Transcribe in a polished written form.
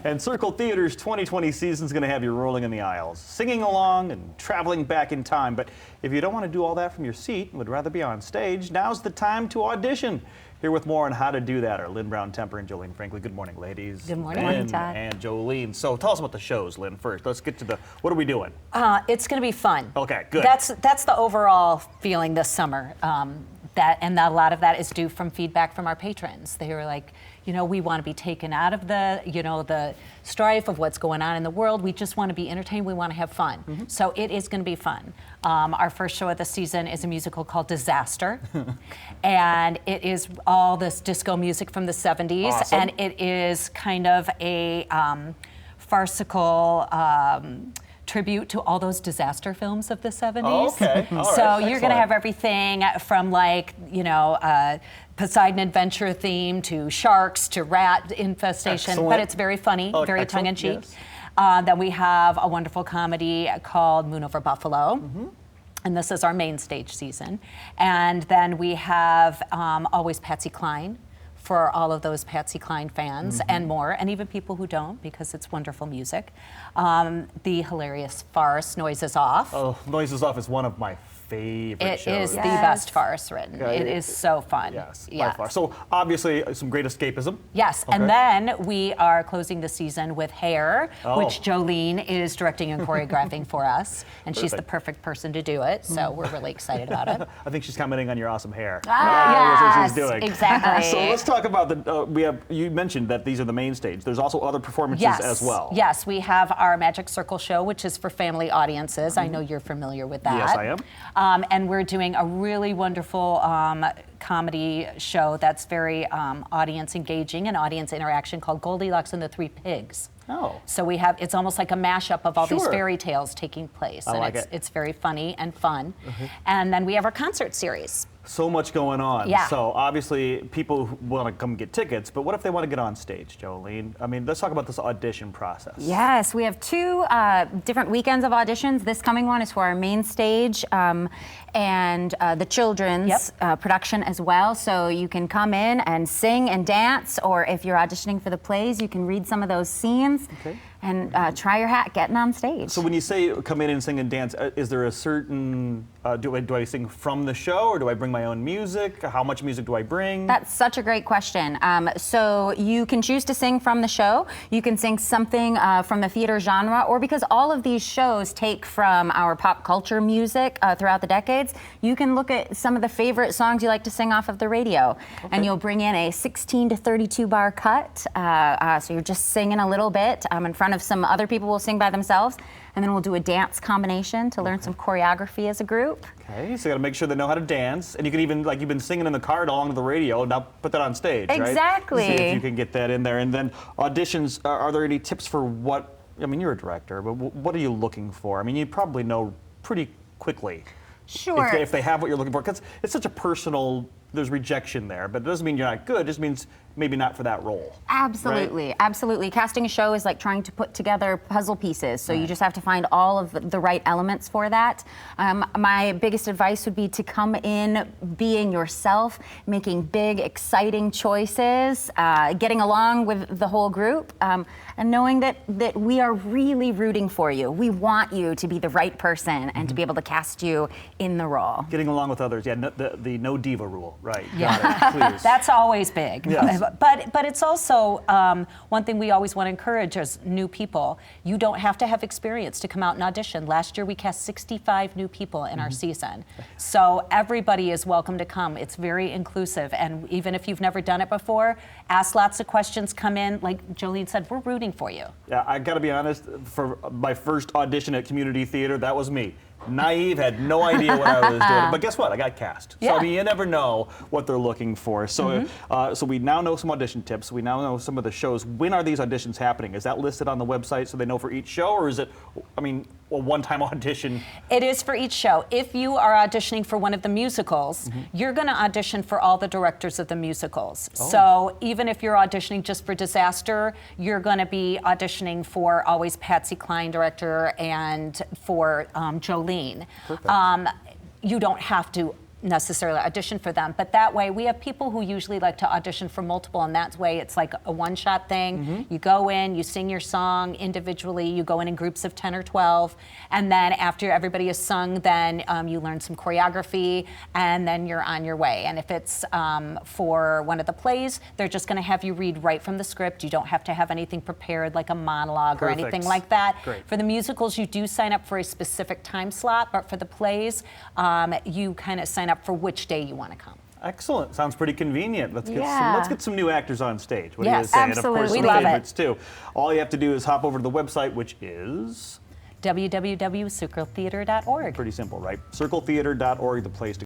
And Circle Theater's 2020 season is going to have you rolling in the aisles, singing along and traveling back in time. But if you don't want to do all that from your seat and would rather be on stage, now's the time to audition. Here with more on how to do that are Lynn Brown-Temper and Jolene Franklin. Good morning, ladies. Good morning. Lynn Todd. and Jolene. So tell us about the shows, Lynn, first. Let's get to what are we doing? It's going to be fun. Okay, good. That's the overall feeling this summer. That a lot of that is due from feedback from our patrons. They were like, we want to be taken out of the strife of what's going on in the world. We just want to be entertained. We want to have fun. Mm-hmm. So it is going to be fun. Our first show of the season is a musical called Disaster. And it is all this disco music from the 70s. Awesome. And it is kind of a farcical tribute to all those disaster films of the 70s. Oh, okay. All so right. you're going to have everything from Poseidon Adventure theme to sharks to rat infestation. Excellent. But it's very funny, very excellent. tongue-in-cheek. Yes. Then we have a wonderful comedy called Moon Over Buffalo. Mm-hmm. And this is our main stage season. And then we have always Patsy Cline for all of those Patsy Cline fans and more, and even people who don't, because it's wonderful music. The hilarious farce, Noises Off. Oh, Noises Off is one of my favorite shows. It is the best farce written. Yeah, it is so fun. Yes, by far. So obviously some great escapism. Yes, Okay. and then we are closing the season with Hair, Oh. which Jolene is directing and choreographing for us, and she's the perfect person to do it, so we're really excited about it. I think she's commenting on your awesome hair. Yes, That's what she's doing. exactly. So let's talk about you mentioned that these are the main stage. There's also other performances as well. Yes, we have our Magic Circle show, which is for family audiences. I know you're familiar with that. Yes, I am. And we're doing a really wonderful comedy show that's very audience engaging and audience interaction called Goldilocks and the Three Pigs. Oh. So it's almost like a mashup of all these Sure. fairy tales taking place. I and like it. It's very funny and fun. And then we have our concert series. So much going on. Yeah. So obviously people want to come get tickets, but what if they want to get on stage, Jolene? I mean, let's talk about this audition process. Yes, we have two different weekends of auditions. This coming one is for our main stage and the children's production as well. So you can come in and sing and dance, or if you're auditioning for the plays, you can read some of those scenes and try your hat getting on stage. So when you say come in and sing and dance, is there a certain, do I sing from the show, or do I bring my own music? How much music do I bring? That's such a great question. So you can choose to sing from the show. You can sing something from the theater genre, or because all of these shows take from our pop culture music throughout the decades, you can look at some of the favorite songs you like to sing off of the radio. And you'll bring in a 16 to 32 bar cut. So you're just singing a little bit in front of some other people who will sing by themselves. And then we'll do a dance combination to learn some choreography as a group. Okay, so you gotta make sure they know how to dance. And you can even, like you've been singing in the car along to the radio, now put that on stage, right? Exactly. See if you can get that in there. And then auditions, are there any tips for I mean, you're a director, but what are you looking for? I mean, you probably know pretty quickly. Sure. If they have what you're looking for, because it's such a personal, there's rejection there, but it doesn't mean you're not good, it just means maybe not for that role. Absolutely, right? Absolutely. Casting a show is like trying to put together puzzle pieces, so you just have to find all of the right elements for that. My biggest advice would be to come in being yourself, making big, exciting choices, getting along with the whole group, and knowing that we are really rooting for you. We want you to be the right person and to be able to cast you in the role. Getting along with others, the no diva rule, right? Yeah. Got it, please. That's always big. Yes. But it's also one thing we always want to encourage as new people. You don't have to have experience to come out and audition. Last year we cast 65 new people in our season. So everybody is welcome to come. It's very inclusive, and even if you've never done it before, ask lots of questions, come in. Like Jolene said, we're rooting for you. Yeah, I gotta be honest, for my first audition at community theater, that was me. Naive, had no idea what I was doing, but guess what? I got cast. Yeah. So I mean, you never know what they're looking for. So, so we now know some audition tips. We now know some of the shows. When are these auditions happening? Is that listed on the website so they know for each show, or is it, I mean, a one-time audition? It is for each show. If you are auditioning for one of the musicals, you're going to audition for all the directors of the musicals. Oh. So even if you're auditioning just for Disaster, you're going to be auditioning for always Patsy Cline director and for Jolene. Perfect. You don't have to necessarily audition for them, but that way we have people who usually like to audition for multiple, and that way it's like a one-shot thing. You go in, you sing your song individually, you go in groups of 10 or 12, and then after everybody has sung, then you learn some choreography, and then you're on your way. And if it's for one of the plays, they're just going to have you read right from the script. You don't have to have anything prepared like a monologue or anything like that. Great. For the musicals, you do sign up for a specific time slot, but for the plays, you kind of sign up for which day you want to come. Excellent. Sounds pretty convenient. Let's Yeah. let's get some new actors on stage. What Yes, do you say? And of course, absolutely. some We love it. favorites too. All you have to do is hop over to the website, which is www.circletheater.org. pretty simple, right? circletheater.org, the place to